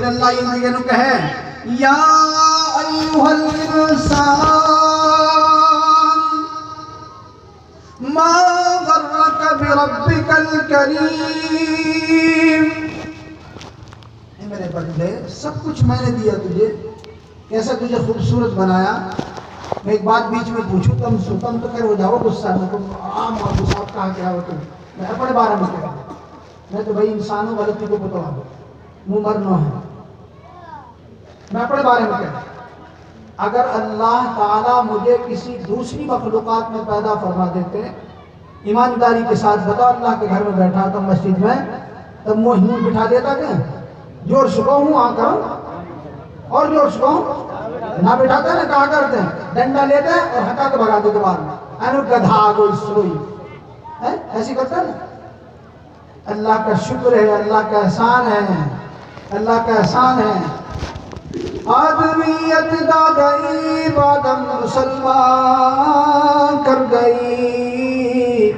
پھر اللہ یہ نو کہے یا ایھا الانسان ما غرک بربک الکریم، اے میرے بندے سب کچھ میں نے دیا تجھے، کیسا تجھے خوبصورت بنایا۔ میں ایک بات بیچ میں پوچھوں، تم تو خیر ہو جاؤ غصہ، میں تو عام اور صاحب کہا کیا ہو تم، میں اپنے بارے میں کہہ رہا ہوں، میں تو بھائی انسانوں غلطی کو بتاؤں منہ مرنا ہے، میں اپنے بارے میں کہہ رہا ہوں۔ اگر اللہ تعالیٰ مجھے کسی دوسری مخلوقات میں پیدا فرما دیتے، ایمانداری کے ساتھ بتاؤ، اللہ کے گھر میں بیٹھا تھا مسجد میں، تب وہ ہوں بٹھا دیتا کیا؟ جوڑ سکو ہوں آ کرو اور جوڑ سکو نہ بٹھاتے نا، کہا کرتے ہیں ڈنڈا لیتے ہیں اور ہٹا کے بھگا دیتے بعد میں، اینو گدھا گو سوئی، ایسی کرتا ہے نا۔ اللہ کا شکر ہے، اللہ کا احسان ہے، اللہ کا احسان ہے۔ آدمیت دا گئی بادم مسلمان کر گئی،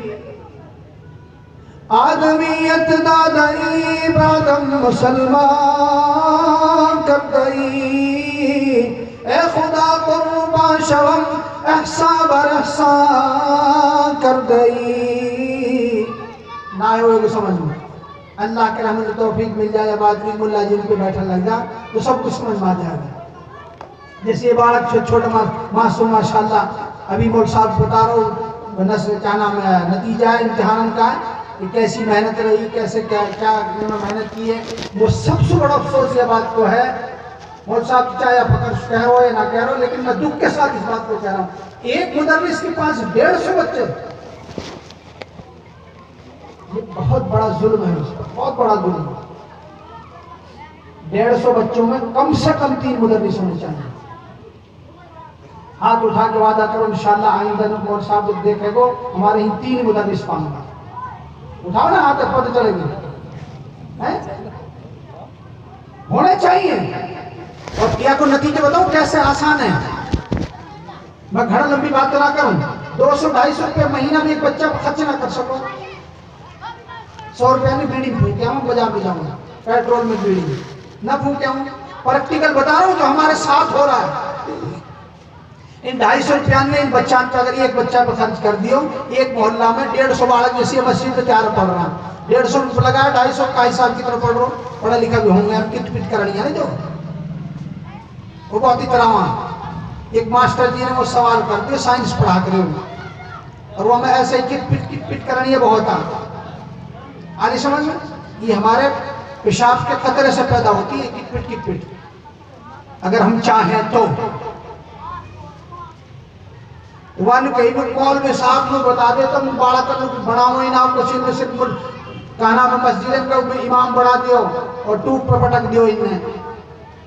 آدمیت دا گئی بادم مسلمان کر گئی، اے خدا قربان شوم احسان بر احسان کر گئی۔ نہ ہوئے کو سمجھ میں، اللہ کے رحمت توفیق مل جائے، اب آدمی ملا جن پہ بیٹھا لگ جا تو سب کچھ سمجھ میں آ جائے گا۔ جیسے یہ بالک چھوٹا معصوم ماشاءاللہ، ابھی مول صاحب بتا رہا ہوں کیا نام ہے، نتیجہ ہے امتحان کا ہے کہ کیسی محنت رہی، کیسے کیا محنت کی ہے۔ وہ سب سے بڑا افسوس یہ بات کو ہے، مول صاحب چاہے فخر کہہ رہا ہو یا نہ کہہ رہا ہو، لیکن میں دکھ کے ساتھ اس بات کو کہہ رہا ہوں، ایک مدرس کے پاس 150 بچے، یہ بہت بڑا ظلم ہے، اس کا بہت بڑا ظلم ہے۔ 150 بچوں میں کم سے کم 3 مدرس ہونے چاہیے۔ ہاتھ اٹھا کے وعدہ کرو انشاءاللہ آئندہ مول صاحب جب دیکھے گو ہمارے ہی 3 مدرس پاؤں گا، اٹھاؤ نا ہاتھ، پتہ چلے گی ہونے چاہیے۔ اور کیا کو نتیجے بتاؤں کیسے آسان ہے، میں گھر لمبی بات نہ کروں، 200-250 روپے مہینہ میں ایک بچہ خرچ نہ کر سکو، 100 روپے میں بیڑی پھونکے ہوں، بازار میں جاؤں گا پیٹرول میں بیڑی نہ پھونکے ہوں، پریکٹیکل بتا رہا ہوں جو ہمارے ساتھ ہو رہا ہے۔ ان 250 روپیہ میں ان بچان کا اگر ایک بچہ پہ خرچ کر دیو، ایک محلہ میں 150 بالک جیسے مسجد میں تیار پڑھ رہا ہے، 150 روپے لگایا، 250 کا حساب کی طرف پڑھ رہا ہوں، پڑھا لکھا بھی ہوں گے، ہم کٹ پٹ کرنی ہے نا جو وہ بہت ہی طرح وہاں ایک ماسٹر جی نے وہ سوال کر دیا، سائنس پڑھا کرے ہوں اور وہ ہمیں ایسے ہی کٹ پٹ کرنی ہے، بہت آنے سمجھ میں، یہ ہمارے پیشاب کے قطرے سے پیدا ہوتی ہے کٹ پٹ اگر ہم چاہیں تو۔ وہاں کہیں بھی کال میں صاحب کو بتا دیتا ہوں باڑا کرنے کو بڑا ہوئی نا آپ کو سن میں صرف کہنا میں مسجد کا امام بڑھا دیو اور ٹوپ پر پٹک دیو،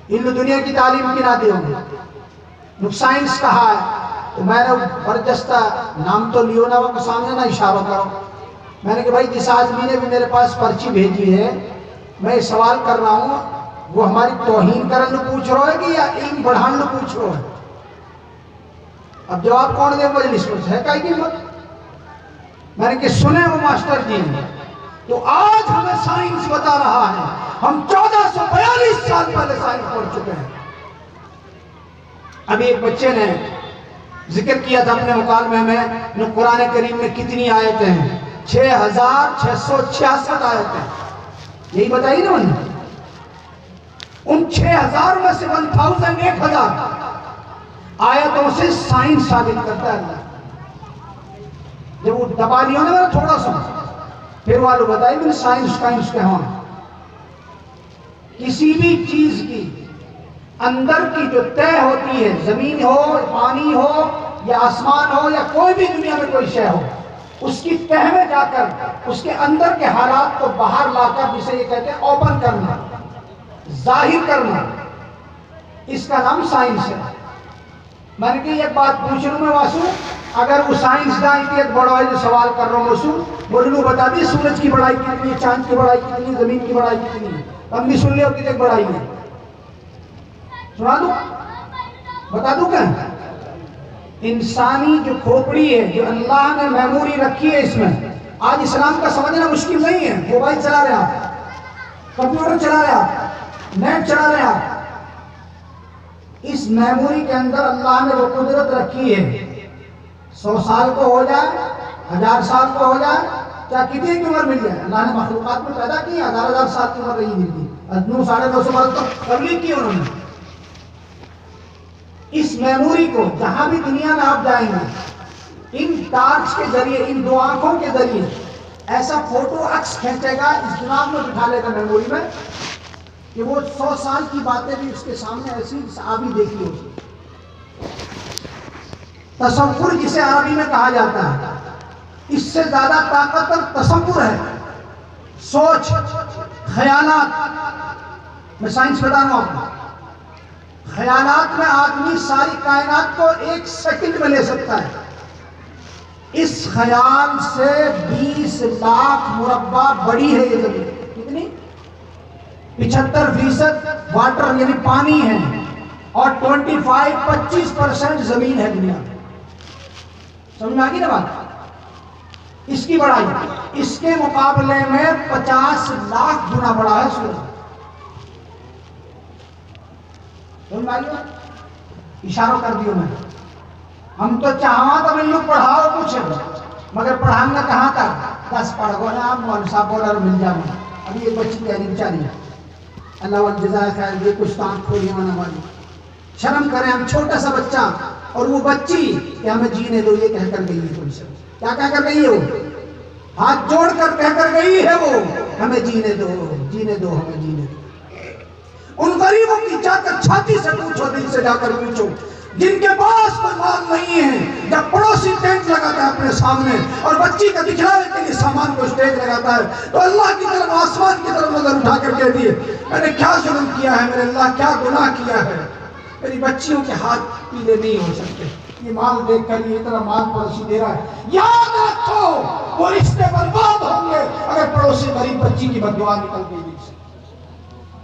ان دنیا کی تعلیم کی نہ دیو، سائنس کہا ہے تو میں نے برجستہ نام تو لیو نا وہ سامنے نہ اشارہ کرو، میں نے کہ بھائی جس آدمی نے بھی میرے پاس پرچی بھیجی ہے میں سوال کر رہا ہوں، وہ ہماری توہین کرنے پوچھ رہا ہے کہ یا علم بڑھانے پوچھ رہا ہے؟ اب جواب کون دے مجلس میں ہے کائی کی مت، میں نے کہ سنے وہ ماسٹر جی نے، تو آج ہمیں سائنس بتا رہا ہے، ہم 1442 سال پہلے سائنس پڑھ چکے ہیں۔ ابھی ایک بچے نے ذکر کیا تھا اپنے مکالمے میں قرآن کریم میں کتنی آیتیں ہیں، 6666 آیتیں، یہی بتائی نا انہوں نے، ان 6000 میں سے 1000 آیتوں سے سائنس ثابت کرتا ہے اللہ، جب وہ دبا لیا نا تھوڑا سا پھر والو بتائی میں نے سائنس کہاں، کسی بھی چیز کی اندر کی جو طے ہوتی ہے، زمین ہو پانی ہو یا آسمان ہو یا کوئی بھی دنیا میں کوئی شے ہو، اس کی تہ میں جا کر اس کے اندر کے حالات کو باہر لا کر جسے یہ کہتے ہیں اوپن کرنا، ظاہر کرنا، اس کا نام سائنس ہے۔ میں نے کہ ایک بات پوچھ رہا ہوں میں واسو، اگر وہ سائنس دان کی ایک بڑا ہے جو سوال کر رہا ہوں واسو، بولے لو بتا دی سورج کی بڑائی کتنی ہے، چاند کی بڑائی کتنی ہے، زمین کی بڑائی کتنی ہے، ہم بھی سن لے ہو کتنی بڑائی ہے، سنا دوں بتا دوں کیا؟ انسانی جو کھوپڑی ہے جو اللہ نے میموری رکھی ہے اس میں، آج اسلام کا سمجھنا مشکل نہیں ہے، موبائل چلا رہے آپ، کمپیوٹر چلا رہے آپ، نیٹ چلا رہے آپ، اس میموری کے اندر اللہ نے وہ قدرت رکھی ہے، 100 سال کو ہو جائے، 1000 سال کو ہو جائے، چاہے کتنی کی عمر مل جائے، اللہ نے مخلوقات میں پیدا کی 1000 سال کی عمر نہیں ملتی، 900-950 برس تو تبلیغ کی انہوں نے۔ اس میموری کو جہاں بھی دنیا میں آپ جائیں گے، ان ٹارچ کے ذریعے، ان 2 آنکھوں کے ذریعے ایسا فوٹو عکس کھینچے گا، اس دماغ میں بٹھا لے گا میموری میں، کہ وہ 100 سال کی باتیں بھی اس کے سامنے ایسی عربی دیکھی ہوگی۔ تصور جسے عربی میں کہا جاتا ہے، اس سے زیادہ طاقتور تصور ہے، سوچ، خیالات۔ میں سائنس بتا رہا ہوں آپ کو، خیالات میں آدمی ساری کائنات کو 1 سیکنڈ میں لے سکتا ہے۔ اس خیال سے 20 لاکھ مربع بڑی ہے یہ زمین۔ کتنی؟ 75% واٹر یعنی پانی ہے، اور 25% زمین ہے دنیا میں۔ سمجھ میں آگی نا بات؟ اس کی بڑائی اس کے مقابلے میں 50 لاکھ گنا بڑا ہے سورج۔ سمجھ میں آگی بات؟ اشارہ کر دیو میں، ہم تو چاہاں تو ملو پڑھاؤ کچھ، مگر پڑھانا کہاں تک؟ 10 پڑھ گو نا مولوی صاحب بول رہے مل جاؤں۔ ابھی ایک بچی تیاری بیچاری ہے، اللہ والے جزائے خیر دے، کچھ تانک کھولی ہونا والی، شرم کریں ہم، چھوٹا سا بچہ اور وہ بچی کہ ہمیں جینے دو، یہ کہہ کر گئی ہے تھوڑی سی۔ کیا کہہ کر گئی ہے وہ؟ ہاتھ جوڑ کر کہہ کر گئی ہے وہ، ہمیں جینے دو، جینے دو، ہمیں جینے دو۔ ان غریبوں کی جا کر چھاتی سے پوچھو، دل سے جا کر پوچھو، جن کے پاس کوئی مال نہیں ہے، جب پڑوسی ٹینٹ لگاتا ہے اپنے سامنے اور بچی کا دکھلانے کے لیے سامان کو اسٹیج لگاتا ہے، تو اللہ کی طرف، آسمان کی طرف نظر اٹھا کر کہہ دیے، میں نے کیا ظلم کیا ہے میرے اللہ، کیا گناہ کیا ہے، میری بچیوں کے ہاتھ پیلے نہیں ہو سکتے، یہ مال دیکھ کر یہ اتنا مال پڑوسی دے رہا ہے۔ یاد رکھو وہ رشتے برباد ہوں گے اگر پڑوسی غریب بچی کی بددعا نکل گئی۔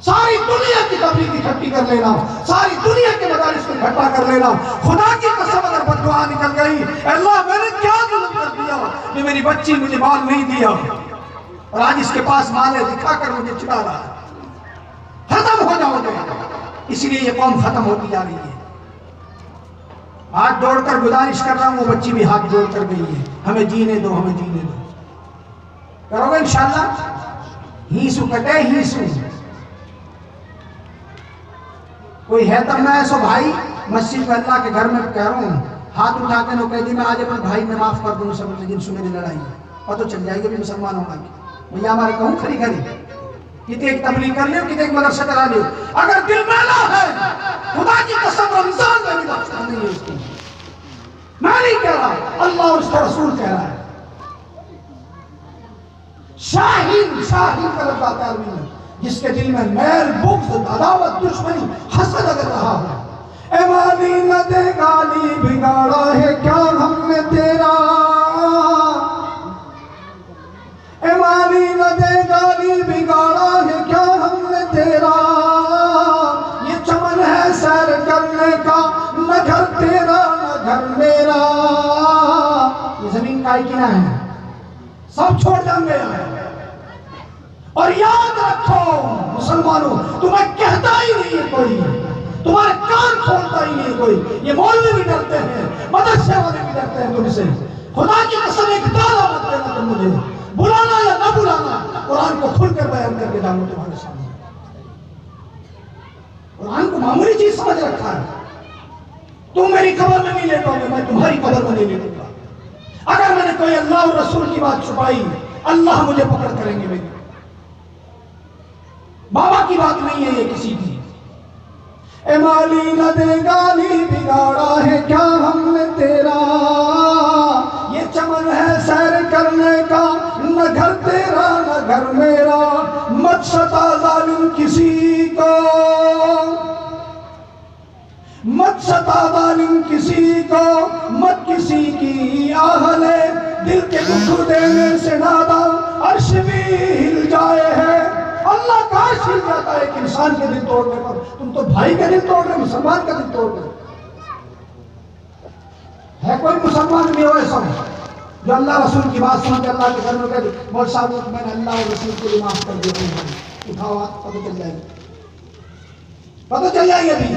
ساری دنیا کی تبلیغ اکٹھی کر لینا، ساری دنیا کے مدارس کو اکٹھا کر لینا، خدا کی قسم اگر بددعا نکل گئی، اللہ میں نے کیا ظلم کر دیا کہ میری بچی مجھے مال نہیں دیا، اور آج اس کے پاس مال ہے دکھا کر مجھے چڑھا رہا ہے، ختم ہو جاؤ گے۔ اس لیے یہ قوم ختم ہوتی جا رہی ہے۔ ہاتھ جوڑ کر گزارش کر رہا ہوں، وہ بچی بھی ہاتھ جوڑ کر گئی ہے، ہمیں جینے دو، ہمیں جینے دو۔ کرو گے انشاءاللہ؟ ہیسو کٹے ہیسو، کوئی ہے تب میں ایسو بھائی مسجد میں اللہ کے گھر میں کہہ رہا ہوں، ہاتھ اٹھا کے نو کہہ دی میں آج اپنے بھائی میں معاف کر دوں، سب لیکن سو میری لڑائی ہے، اور تو چل جائے گی بھی مسلمان ہوگا کہ بھیا ہمارے کہوں کھری کھری کتے ایک تبلیغ کر لیو، کتے ایک مدرسہ کرا لیو، اگر دل میلا ہے خدا کی قسم رمضان میں بھی بخشنا نہیں ہے اس کی۔ میں نہیں کہہ رہا، اللہ اور اس کا رسول کہہ رہا ہے۔ شاہین کا لفظ آتا ہے عربی میں، جس کے دل میں میل، بغض، عداوت، دشمنی، حسد اگر رہا ہے۔ اے مالی نہ دے گالی بگاڑا ہے کیا ہم نے تیرا، اے مالی نہ دے گالی بگاڑا ہے کیا ہم نے تیرا، یہ چمن ہے سیر کرنے کا، نہ گھر تیرا نہ گھر میرا۔ یہ زمین کا ہی کنہ ہے، سب چھوڑ جائیں گے۔ اور یاد رکھو مسلمانوں، تمہیں کہتا ہی نہیں ہے کوئی، تمہارے کان کھولتا ہی نہیں ہے کوئی، یہ مولوی بھی ڈرتے ہیں، مدرسے والے بھی ڈرتے ہیں تم سے۔ خدا کی قسم ایک دعویٰ مت دینا تم مجھے، بلانا یا نہ بلانا، قرآن کو کھل کر بیان کر کے ڈالوں تمہارے سامنے۔ قرآن کو معمولی چیز سمجھ رکھا ہے، تم میری خبر میں نہیں لیٹو گے، میں تمہاری خبر میں نہیں لیٹوں گا۔ اگر میں نے کوئی اللہ اور رسول کی بات چھپائی، اللہ مجھے پکڑ کریں گے۔ میری بابا کی بات نہیں ہے یہ کسی کی۔ اے مالی نہ دے گالی بگاڑا ہے کیا ہم نے تیرا، یہ چمن ہے سیر کرنے کا، نہ گھر تیرا نہ گھر میرا، مت ستا ظالم کسی کو، مت ستا ظالم کسی کو، مت کسی کی آہ لے، دل کے دکھ دینے سے نادا عرش بھی ہل جائے ہے۔ اللہ کا عرش ہل جاتا ہے ایک انسان کے دل توڑنے پر، تم تو بھائی کا دل توڑ رہے، مسلمان کا دل توڑ رہے۔ ہے کوئی مسلمان بھی ہو ایسا جو اللہ رسول کی بات سن کے اللہ کے گھر میں کہتے مول صاحب میں نے اللہ اور رسول کے لیے معاف کر دیا، اٹھاؤ ہاتھ پتہ چل جائے گا۔ پتہ چل جائے ابھی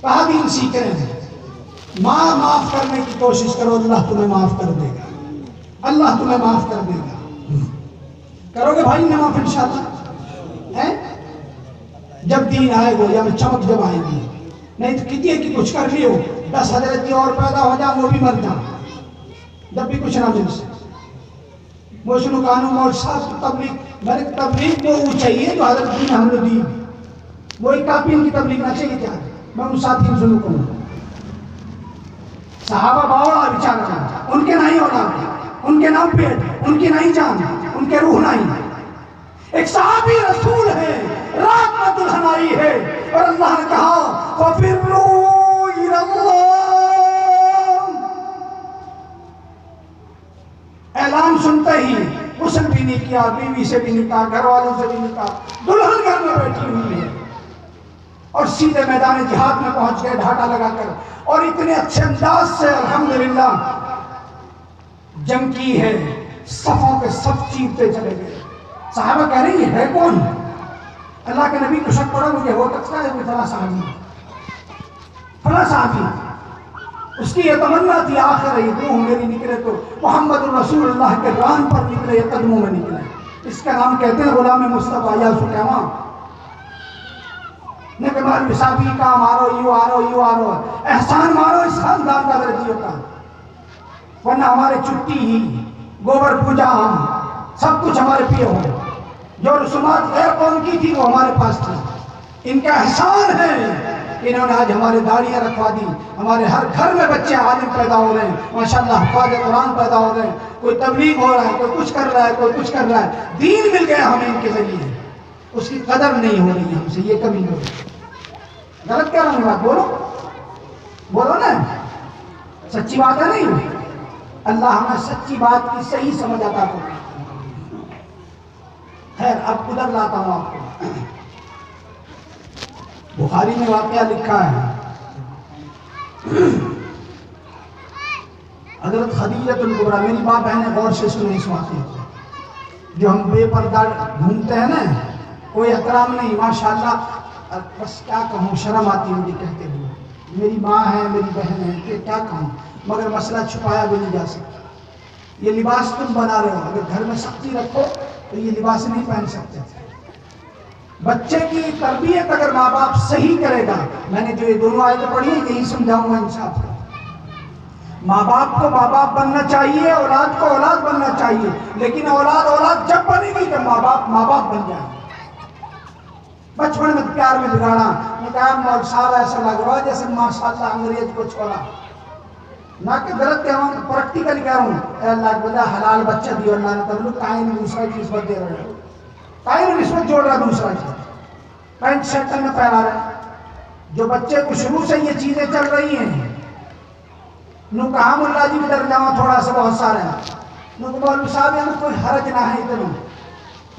کہا دین سیکھ رہے ہیں. ماں معاف کرنے کی کوشش کرو، اللہ تمہیں معاف کر دے گا، اللہ تمہیں معاف کر دے گا. کرو گے بھائی نے معاف انشاءاللہ ہیں؟ جب دین آئے گا یا چمک جب آئے گی. نہیں تو کتنی ہے کہ کچھ کر لیو 10 حضرت اور پیدا ہو جا وہ بھی مر جا جب بھی کچھ نہ مل سے. موشنو کانو مول صاحب تبلیغ کو وہ چاہیے جو حضرت دین ہم نے دی، وہی کافی ان کی تبلیغ نہ چاہیے. کیا میں ان ساتھیوں سے کہوں صحابہ باوڑا بیچارہ، ان کے نہیں اولاد، ان کے نام پیٹ، ان کی نہیں جان، ان کے روح نہیں. ایک صحابی رسول ہے، رات میں دلہن آئی ہے اور اللہ نے کہا فَفِرُّوا إِلَى اللَّهِ. اعلان سنتے ہی غسل بھی نہیں کیا، بیوی سے بھی نہیں کہا، گھر والوں سے بھی نہیں کہا، دلہن گھر میں بیٹھی ہوئی ہے اور سیدھے میدان جہاد میں پہنچ گئے ڈھاٹا لگا کر. اور اتنے اچھے انداز سے الحمدللہ جنگ کی ہے، صفوں کے صف چیرتے چلے گئے. صحابہ کہہ رہے ہیں یہ ہے کون؟ اللہ کے نبی کو شک پڑا مجھے ہو سکتا ہے کوئی فلاں صحابی، فلاں صحابی. اس کی یہ تمنا تھی آخر یہ روح میری نکلے تو محمد الرسول اللہ کے ران پر نکلے یا قدموں میں نکلے. اس کا نام کہتے ہیں غلام مصطفیٰ یا سلیما. نہ کہ مال صحابی کا مارو یوں آرو احسان مارو اس خاندان کا درجیوں کا، ورنہ ہمارے چھٹی ہی گوبر پوجا ہم سب کچھ ہمارے پیے ہوئے. جو رسومات غیر قوم کی تھی وہ ہمارے پاس تھی. ان کا احسان ہے کہ انہوں نے آج ہمارے داڑیاں رکھوا دی. ہمارے ہر گھر میں بچے عالم پیدا ہو رہے ہیں ماشاءاللہ، حفاظ قرآن پیدا ہو رہے ہیں. کوئی تبلیغ ہو رہا ہے، کوئی کچھ کر رہا ہے، کوئی کچھ کر رہا ہے. دین مل گیا ہمیں ان کے ذریعے، اس کی قدر نہیں ہو رہی ہم سے. یہ کمی ہو رہی. غلط کیا رہا بات بولو نا، سچی بات ہے نہیں. اللہ ہمیں سچی بات کی صحیح سمجھ آتا کو. خیر اب ادھر لاتا ہوں آپ کو. بخاری میں واقعہ لکھا ہے حضرت خدیجہ الکبریٰ. میری ماں بہنیں غور سے سنیں اس واقعے کو. جو ہم بے پردہ گھومتے ہیں نا، کوئی احترام نہیں ماشاءاللہ. بس کیا کہوں، شرم آتی ہے مجھے کہتے ہوئے. میری ماں ہے، میری بہن ہے، کہ کیا کہوں، مگر مسئلہ چھپایا بھی نہیں جا سکتا. یہ لباس تم بنا رہے ہو، اگر گھر میں سختی رکھو تو یہ لباس نہیں پہن سکتے. بچے کی تربیت اگر ماں باپ صحیح کرے گا، میں نے جو یہ دونوں آیتیں پڑھی ہیں یہی سمجھاؤں گا انصاف کا. ماں باپ کو ماں باپ بننا چاہیے، اولاد کو اولاد بننا چاہیے، لیکن اولاد جب بنے گی کہ ماں باپ بن جائیں. بچپن میں پیار میں بگاڑا، میں کہا مول صاحب ایسا لگ رہا ہے جیسے ماشاءاللہ انگریز کو چھوڑا. نہ کہ غلط کہہ رہا ہوں، پریکٹیکل کہہ رہا ہوں. اے اللہ بندہ حلال بچہ دیو اللہ نے تم لوگ کائیں دوسرا چیز پر دے رہے ہو، کائیں نسبت جوڑ رہا دوسرا چیز. پینٹ شرٹ میں پہنا رہے جو بچے کو شروع سے یہ چیزیں چل رہی ہیں. نو کہا ملا جی ادھر جاؤں تھوڑا سا بہت سارے ہیں. نو کہ مولوی صاحب یہاں کوئی حرج نہ ہے اتنا.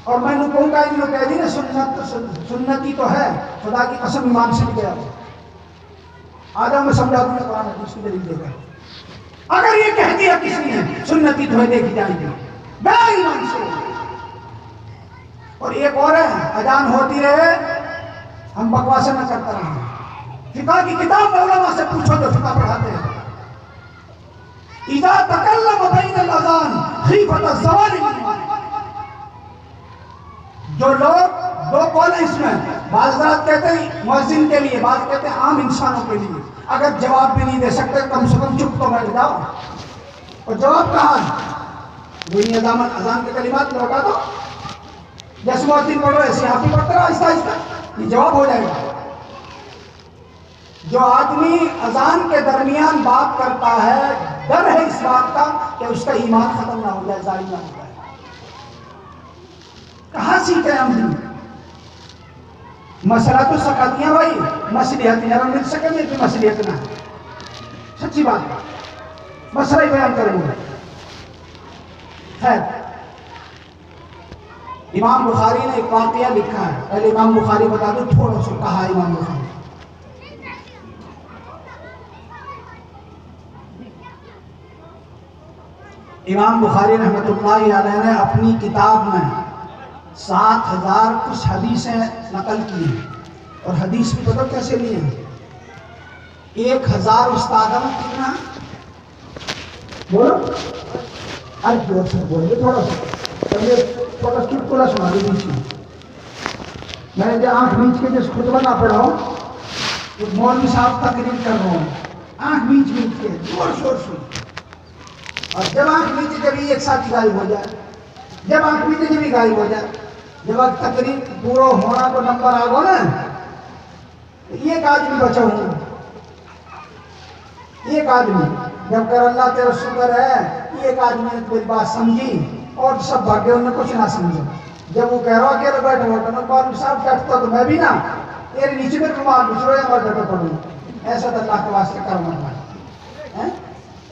اور میں نے کہوں گا انہوں کہہ دی نا سنتی تو ہے، خدا کی قسم ایمان سے گیا. آجا میں سمجھا دوں گا قرآن حدیث کی دلیل دے کر. اگر یہ کہہ دیا کسی نے سنتی تو ہے دیکھی جائے گی بڑا ایمان سے. اور ایک اور ہے، اذان ہوتی رہے ہم بکواسے نہ کرتا رہے. فقہ کی کتاب میں علماء سے پوچھو جو فقہ پڑھاتے ہیں. اذا تکلم بین الاذان خیفۃ الزوال من، جو لوگ دو قول ہیں اس میں، بعض حضرات کہتے ہیں مؤذن کے لیے، بعض کہتے ہیں عام انسانوں کے لیے. اگر جواب بھی نہیں دے سکتے کم سے کم چپ تو بیٹھ جاؤ. اور جواب کہاں ہے؟ وہی اذان کے کلمات لوٹا دو، جیسے مؤذن پڑھ رہے ایسے آپ بھی پڑھتے رہو آہستہ آہستہ، یہ جواب ہو جائے گا. جو آدمی اذان کے درمیان بات کرتا ہے ڈر ہے اس بات کا کہ اس کا ایمان ختم نہ ہو جائے، ضائع نہ ہو جائے. کہاں سیکھے ہم دین؟ مسئلہ تو سکھاتیاں بھائی، مصلحت نہیں مل سکے میں تو مصلحت نہ ہے. سچی بات ہے، مسئلہ ہی بیان کریں گے. خیر امام بخاری نے ایک واقعہ لکھا ہے. پہلے امام بخاری بتا دو تھوڑا سا کہا امام بخاری. امام بخاری رحمۃ اللہ علیہ نے اپنی کتاب میں 7,000 کچھ حدیثیں نقل کی ہیں، اور حدیث بھی پتہ کیسے لی ہیں؟ 1,000 استادوں میں کتنا بولو، ارے جوڑ سے بولے تھوڑا سا، پہلے تھوڑا چٹکلا سنا دے بیچ میں. میں جو آنکھ بیچ کے جس خطبہ نہ پڑھا ہوں، ایک مولوی صاحب تقریر کر رہا ہوں، آنکھ بیچ کے زور شور سے، اور جب آنکھ بیچ جب ایک ساتھ غائب ہو جائے، جب آنکھ بیچ جب بھی غائب ہو جائے، جب تقریر پورا ہونا کو نمبر آ گو نا، ایک آدمی بچا ہوں، ایک آدمی جب کر اللہ تیرا شکر ہے، ایک آدمی نے کوئی بات سمجھی اور سب بھاگے انہیں کچھ نہ سمجھا. جب وہ کہہ رہا کہ بیٹھا ہوتا نا مولوی صاحب بیٹھتا تو میں بھی نا تیرے نیچے میں رومال بچھڑو یا میں بیٹھا پڑوں، ایسا تو اللہ کے واسطے کر مرنا ہے،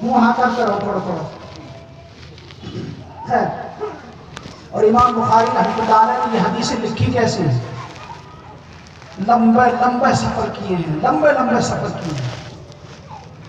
منہ ہاں کرتے رہو تھوڑا تھوڑا. خیر، اور امام بخاری رحمۃ اللہ علیہ نے یہ حدیثیں لکھی کیسے ہیں؟ لمبے لمبے سفر کیے ہیں، لمبے لمبے سفر کیے ہیں.